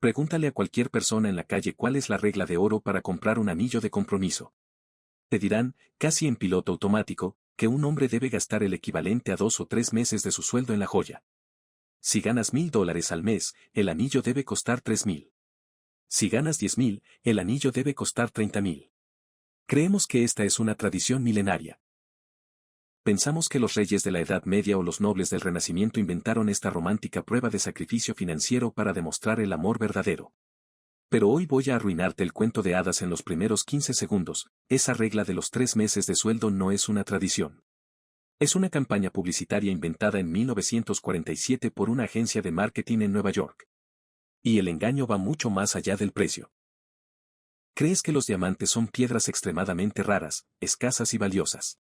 Pregúntale a cualquier persona en la calle cuál es la regla de oro para comprar un anillo de compromiso. Te dirán, casi en piloto automático, que un hombre debe gastar el equivalente a 2 o 3 meses de su sueldo en la joya. Si ganas $1000 al mes, el anillo debe costar 3000. Si ganas 10.000, el anillo debe costar 30.000. Creemos que esta es una tradición milenaria. Pensamos que los reyes de la Edad Media o los nobles del Renacimiento inventaron esta romántica prueba de sacrificio financiero para demostrar el amor verdadero. Pero hoy voy a arruinarte el cuento de hadas en los primeros 15 segundos. Esa regla de los 3 meses de sueldo no es una tradición. Es una campaña publicitaria inventada en 1947 por una agencia de marketing en Nueva York. Y el engaño va mucho más allá del precio. ¿Crees que los diamantes son piedras extremadamente raras, escasas y valiosas?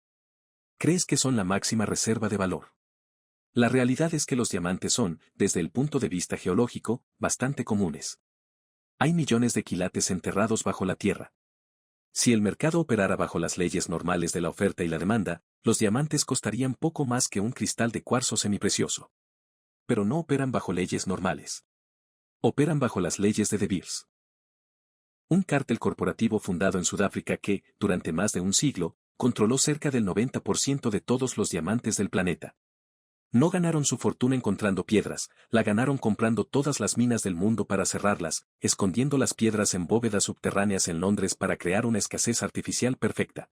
¿Crees que son la máxima reserva de valor? La realidad es que los diamantes son, desde el punto de vista geológico, bastante comunes. Hay millones de quilates enterrados bajo la tierra. Si el mercado operara bajo las leyes normales de la oferta y la demanda, los diamantes costarían poco más que un cristal de cuarzo semiprecioso. Pero no operan bajo leyes normales. Operan bajo las leyes de De Beers. Un cártel corporativo fundado en Sudáfrica que, durante más de un siglo, controló cerca del 90% de todos los diamantes del planeta. No ganaron su fortuna encontrando piedras, la ganaron comprando todas las minas del mundo para cerrarlas, escondiendo las piedras en bóvedas subterráneas en Londres para crear una escasez artificial perfecta.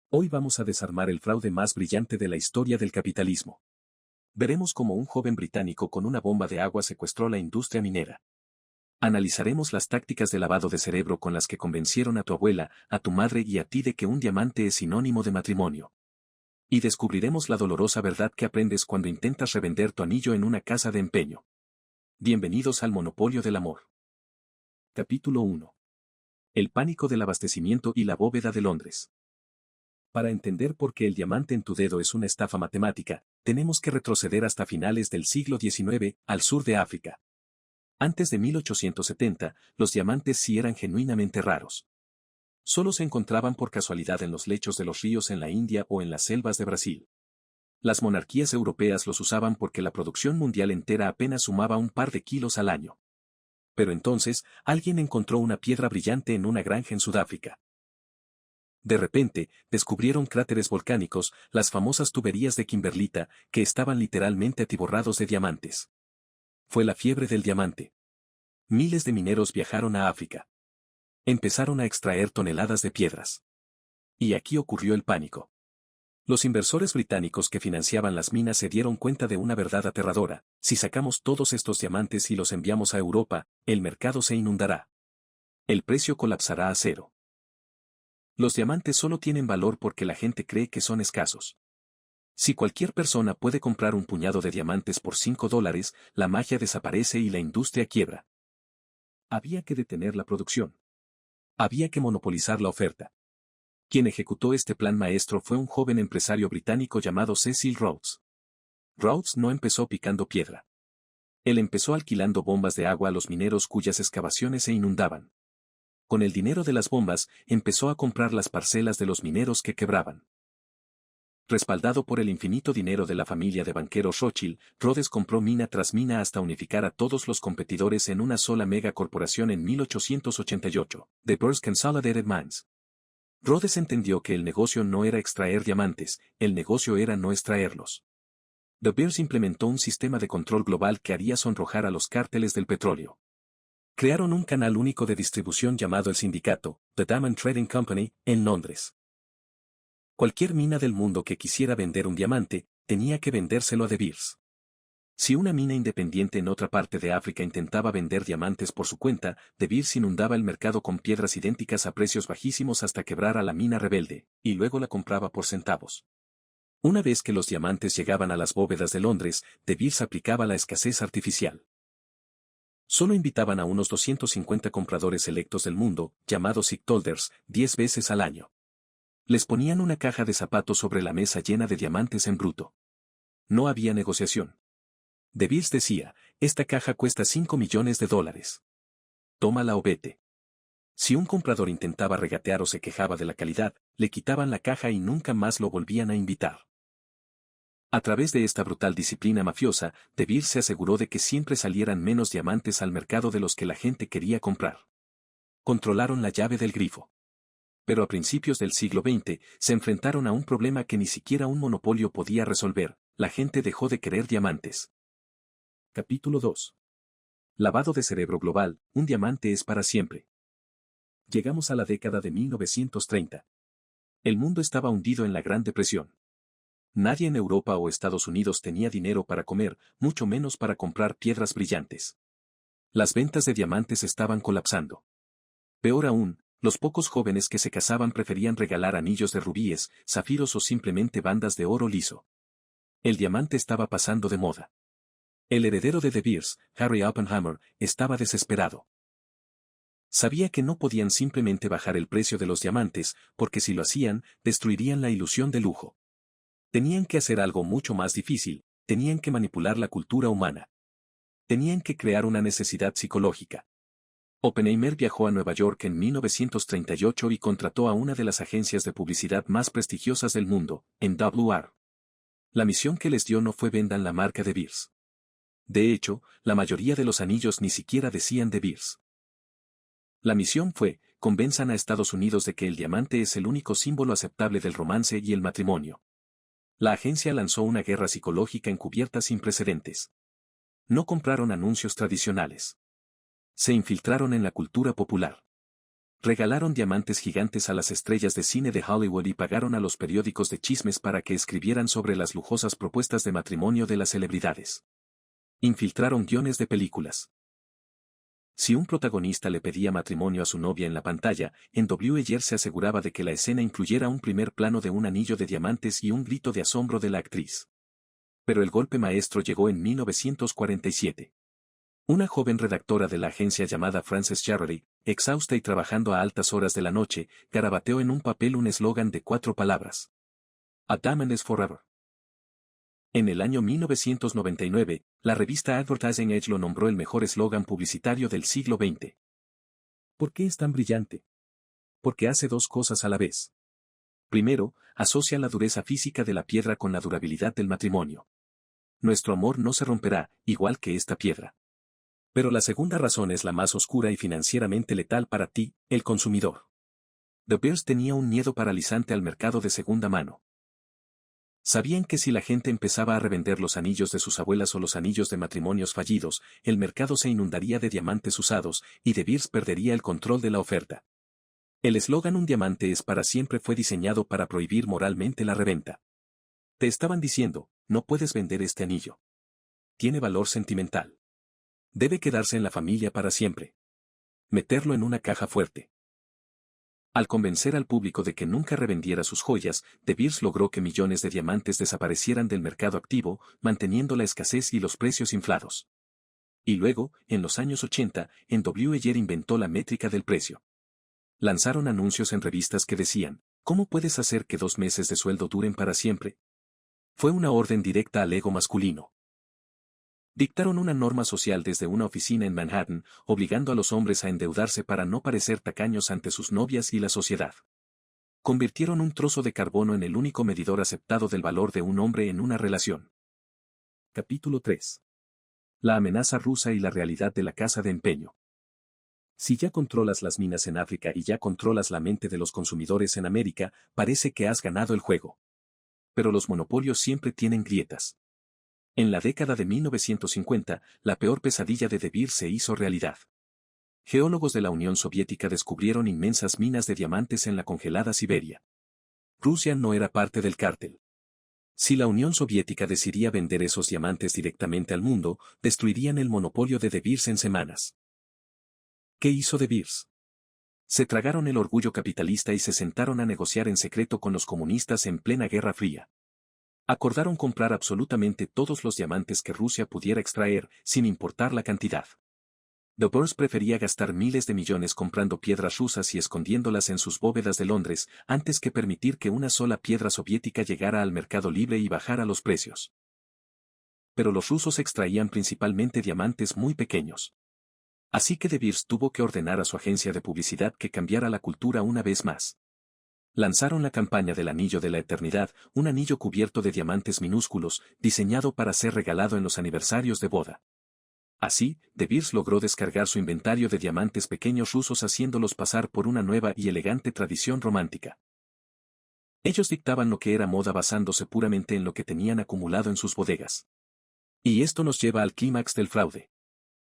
Hoy vamos a desarmar el fraude más brillante de la historia del capitalismo. Veremos cómo un joven británico con una bomba de agua secuestró la industria minera. Analizaremos las tácticas de lavado de cerebro con las que convencieron a tu abuela, a tu madre y a ti de que un diamante es sinónimo de matrimonio. Y descubriremos la dolorosa verdad que aprendes cuando intentas revender tu anillo en una casa de empeño. Bienvenidos al monopolio del amor. Capítulo 1. El pánico del abastecimiento y la bóveda de Londres. Para entender por qué el diamante en tu dedo es una estafa matemática, tenemos que retroceder hasta finales del siglo XIX, al sur de África. Antes de 1870, los diamantes sí eran genuinamente raros. Solo se encontraban por casualidad en los lechos de los ríos en la India o en las selvas de Brasil. Las monarquías europeas los usaban porque la producción mundial entera apenas sumaba un par de kilos al año. Pero entonces, alguien encontró una piedra brillante en una granja en Sudáfrica. De repente, descubrieron cráteres volcánicos, las famosas tuberías de Kimberlita, que estaban literalmente atiborrados de diamantes. Fue la fiebre del diamante. Miles de mineros viajaron a África. Empezaron a extraer toneladas de piedras. Y aquí ocurrió el pánico. Los inversores británicos que financiaban las minas se dieron cuenta de una verdad aterradora: si sacamos todos estos diamantes y los enviamos a Europa, el mercado se inundará. El precio colapsará a cero. Los diamantes solo tienen valor porque la gente cree que son escasos. Si cualquier persona puede comprar un puñado de diamantes por $5, la magia desaparece y la industria quiebra. Había que detener la producción. Había que monopolizar la oferta. Quien ejecutó este plan maestro fue un joven empresario británico llamado Cecil Rhodes. Rhodes no empezó picando piedra. Él empezó alquilando bombas de agua a los mineros cuyas excavaciones se inundaban. Con el dinero de las bombas, empezó a comprar las parcelas de los mineros que quebraban. Respaldado por el infinito dinero de la familia de banqueros Rothschild, Rhodes compró mina tras mina hasta unificar a todos los competidores en una sola megacorporación en 1888, The Beers Consolidated Mines. Rhodes entendió que el negocio no era extraer diamantes, el negocio era no extraerlos. De Beers implementó un sistema de control global que haría sonrojar a los cárteles del petróleo. Crearon un canal único de distribución llamado el sindicato, The Diamond Trading Company, en Londres. Cualquier mina del mundo que quisiera vender un diamante, tenía que vendérselo a De Beers. Si una mina independiente en otra parte de África intentaba vender diamantes por su cuenta, De Beers inundaba el mercado con piedras idénticas a precios bajísimos hasta quebrar a la mina rebelde, y luego la compraba por centavos. Una vez que los diamantes llegaban a las bóvedas de Londres, De Beers aplicaba la escasez artificial. Solo invitaban a unos 250 compradores selectos del mundo, llamados stockholders, 10 veces al año. Les ponían una caja de zapatos sobre la mesa llena de diamantes en bruto. No había negociación. De Beers decía: esta caja cuesta $5 millones. Tómala o vete. Si un comprador intentaba regatear o se quejaba de la calidad, le quitaban la caja y nunca más lo volvían a invitar. A través de esta brutal disciplina mafiosa, De Beers se aseguró de que siempre salieran menos diamantes al mercado de los que la gente quería comprar. Controlaron la llave del grifo. Pero a principios del siglo XX, se enfrentaron a un problema que ni siquiera un monopolio podía resolver: la gente dejó de querer diamantes. Capítulo 2. Lavado de cerebro global: un diamante es para siempre. Llegamos a la década de 1930. El mundo estaba hundido en la Gran Depresión. Nadie en Europa o Estados Unidos tenía dinero para comer, mucho menos para comprar piedras brillantes. Las ventas de diamantes estaban colapsando. Peor aún, los pocos jóvenes que se casaban preferían regalar anillos de rubíes, zafiros o simplemente bandas de oro liso. El diamante estaba pasando de moda. El heredero de De Beers, Harry Oppenheimer, estaba desesperado. Sabía que no podían simplemente bajar el precio de los diamantes, porque si lo hacían, destruirían la ilusión de lujo. Tenían que hacer algo mucho más difícil: tenían que manipular la cultura humana. Tenían que crear una necesidad psicológica. Oppenheimer viajó a Nueva York en 1938 y contrató a una de las agencias de publicidad más prestigiosas del mundo, NWR. La misión que les dio no fue: vendan la marca De Beers. De hecho, la mayoría de los anillos ni siquiera decían De Beers. La misión fue: convenzan a Estados Unidos de que el diamante es el único símbolo aceptable del romance y el matrimonio. La agencia lanzó una guerra psicológica encubierta sin precedentes. No compraron anuncios tradicionales. Se infiltraron en la cultura popular. Regalaron diamantes gigantes a las estrellas de cine de Hollywood y pagaron a los periódicos de chismes para que escribieran sobre las lujosas propuestas de matrimonio de las celebridades. Infiltraron guiones de películas. Si un protagonista le pedía matrimonio a su novia en la pantalla, NWR se aseguraba de que la escena incluyera un primer plano de un anillo de diamantes y un grito de asombro de la actriz. Pero el golpe maestro llegó en 1947. Una joven redactora de la agencia llamada Frances Charity, exhausta y trabajando a altas horas de la noche, garabateó en un papel un eslogan de 4 palabras: A diamond is forever. En el año 1999, la revista Advertising Age lo nombró el mejor eslogan publicitario del siglo XX. ¿Por qué es tan brillante? Porque hace 2 cosas a la vez. Primero, asocia la dureza física de la piedra con la durabilidad del matrimonio. Nuestro amor no se romperá, igual que esta piedra. Pero la segunda razón es la más oscura y financieramente letal para ti, el consumidor. De Beers tenía un miedo paralizante al mercado de segunda mano. Sabían que si la gente empezaba a revender los anillos de sus abuelas o los anillos de matrimonios fallidos, el mercado se inundaría de diamantes usados, y De Beers perdería el control de la oferta. El eslogan "un diamante es para siempre" fue diseñado para prohibir moralmente la reventa. Te estaban diciendo: no puedes vender este anillo. Tiene valor sentimental. Debe quedarse en la familia para siempre. Meterlo en una caja fuerte. Al convencer al público de que nunca revendiera sus joyas, De Beers logró que millones de diamantes desaparecieran del mercado activo, manteniendo la escasez y los precios inflados. Y luego, en los años 80, NWR inventó la métrica del precio. Lanzaron anuncios en revistas que decían: ¿cómo puedes hacer que 2 meses de sueldo duren para siempre? Fue una orden directa al ego masculino. Dictaron una norma social desde una oficina en Manhattan, obligando a los hombres a endeudarse para no parecer tacaños ante sus novias y la sociedad. Convirtieron un trozo de carbono en el único medidor aceptado del valor de un hombre en una relación. Capítulo 3. La amenaza rusa y la realidad de la casa de empeño. Si ya controlas las minas en África y ya controlas la mente de los consumidores en América, parece que has ganado el juego. Pero los monopolios siempre tienen grietas. En la década de 1950, la peor pesadilla de De Beers se hizo realidad. Geólogos de la Unión Soviética descubrieron inmensas minas de diamantes en la congelada Siberia. Rusia no era parte del cártel. Si la Unión Soviética decidía vender esos diamantes directamente al mundo, destruirían el monopolio de De Beers en semanas. ¿Qué hizo De Beers? Se tragaron el orgullo capitalista y se sentaron a negociar en secreto con los comunistas en plena Guerra Fría. Acordaron comprar absolutamente todos los diamantes que Rusia pudiera extraer, sin importar la cantidad. De Beers prefería gastar miles de millones comprando piedras rusas y escondiéndolas en sus bóvedas de Londres, antes que permitir que una sola piedra soviética llegara al mercado libre y bajara los precios. Pero los rusos extraían principalmente diamantes muy pequeños. Así que De Beers tuvo que ordenar a su agencia de publicidad que cambiara la cultura una vez más. Lanzaron la campaña del Anillo de la Eternidad, un anillo cubierto de diamantes minúsculos, diseñado para ser regalado en los aniversarios de boda. Así, De Beers logró descargar su inventario de diamantes pequeños rusos haciéndolos pasar por una nueva y elegante tradición romántica. Ellos dictaban lo que era moda basándose puramente en lo que tenían acumulado en sus bodegas. Y esto nos lleva al clímax del fraude.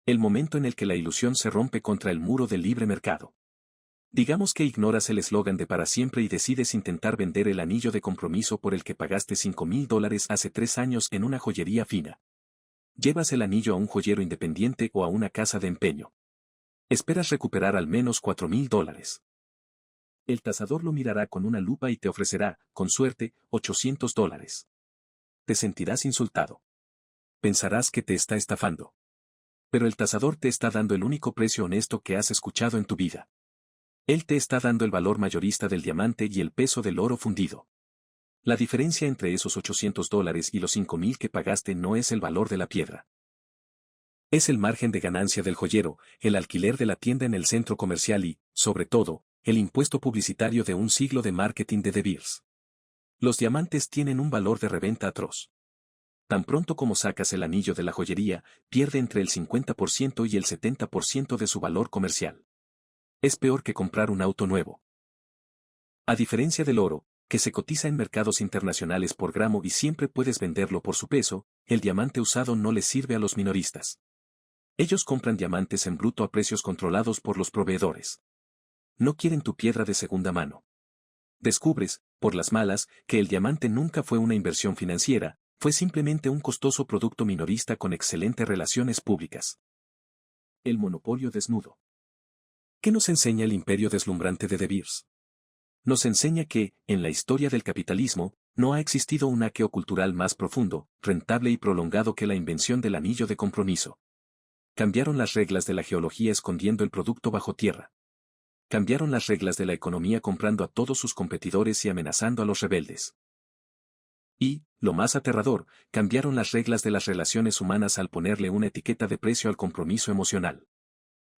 El momento en el que la ilusión se rompe contra el muro del libre mercado. Digamos que ignoras el eslogan de para siempre y decides intentar vender el anillo de compromiso por el que pagaste $5,000 hace 3 años en una joyería fina. Llevas el anillo a un joyero independiente o a una casa de empeño. Esperas recuperar al menos $4,000. El tasador lo mirará con una lupa y te ofrecerá, con suerte, $800. Te sentirás insultado. Pensarás que te está estafando. Pero el tasador te está dando el único precio honesto que has escuchado en tu vida. Él te está dando el valor mayorista del diamante y el peso del oro fundido. La diferencia entre esos $800 y los 5,000 que pagaste no es el valor de la piedra. Es el margen de ganancia del joyero, el alquiler de la tienda en el centro comercial y, sobre todo, el impuesto publicitario de un siglo de marketing de De Beers. Los diamantes tienen un valor de reventa atroz. Tan pronto como sacas el anillo de la joyería, pierde entre el 50% y el 70% de su valor comercial. Es peor que comprar un auto nuevo. A diferencia del oro, que se cotiza en mercados internacionales por gramo y siempre puedes venderlo por su peso, el diamante usado no les sirve a los minoristas. Ellos compran diamantes en bruto a precios controlados por los proveedores. No quieren tu piedra de segunda mano. Descubres, por las malas, que el diamante nunca fue una inversión financiera, fue simplemente un costoso producto minorista con excelentes relaciones públicas. El monopolio desnudo. ¿Qué nos enseña el imperio deslumbrante de De Beers? Nos enseña que, en la historia del capitalismo, no ha existido un hackeo cultural más profundo, rentable y prolongado que la invención del anillo de compromiso. Cambiaron las reglas de la geología escondiendo el producto bajo tierra. Cambiaron las reglas de la economía comprando a todos sus competidores y amenazando a los rebeldes. Y, lo más aterrador, cambiaron las reglas de las relaciones humanas al ponerle una etiqueta de precio al compromiso emocional.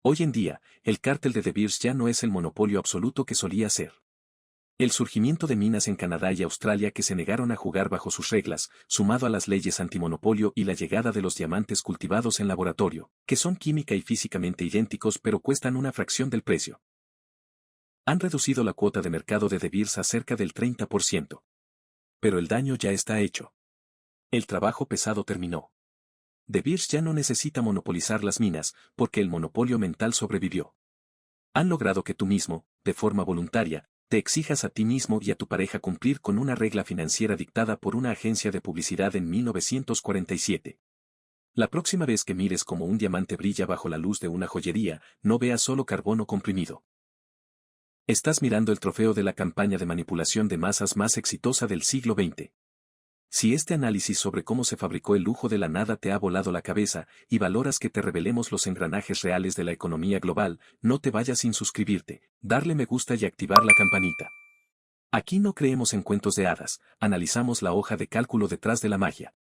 Hoy en día, el cártel de De Beers ya no es el monopolio absoluto que solía ser. El surgimiento de minas en Canadá y Australia que se negaron a jugar bajo sus reglas, sumado a las leyes antimonopolio y la llegada de los diamantes cultivados en laboratorio, que son química y físicamente idénticos pero cuestan una fracción del precio. Han reducido la cuota de mercado de De Beers a cerca del 30%. Pero el daño ya está hecho. El trabajo pesado terminó. De Beers ya no necesita monopolizar las minas, porque el monopolio mental sobrevivió. Han logrado que tú mismo, de forma voluntaria, te exijas a ti mismo y a tu pareja cumplir con una regla financiera dictada por una agencia de publicidad en 1947. La próxima vez que mires cómo un diamante brilla bajo la luz de una joyería, no veas solo carbono comprimido. Estás mirando el trofeo de la campaña de manipulación de masas más exitosa del siglo XX. Si este análisis sobre cómo se fabricó el lujo de la nada te ha volado la cabeza y valoras que te revelemos los engranajes reales de la economía global, no te vayas sin suscribirte, darle me gusta y activar la campanita. Aquí no creemos en cuentos de hadas, analizamos la hoja de cálculo detrás de la magia.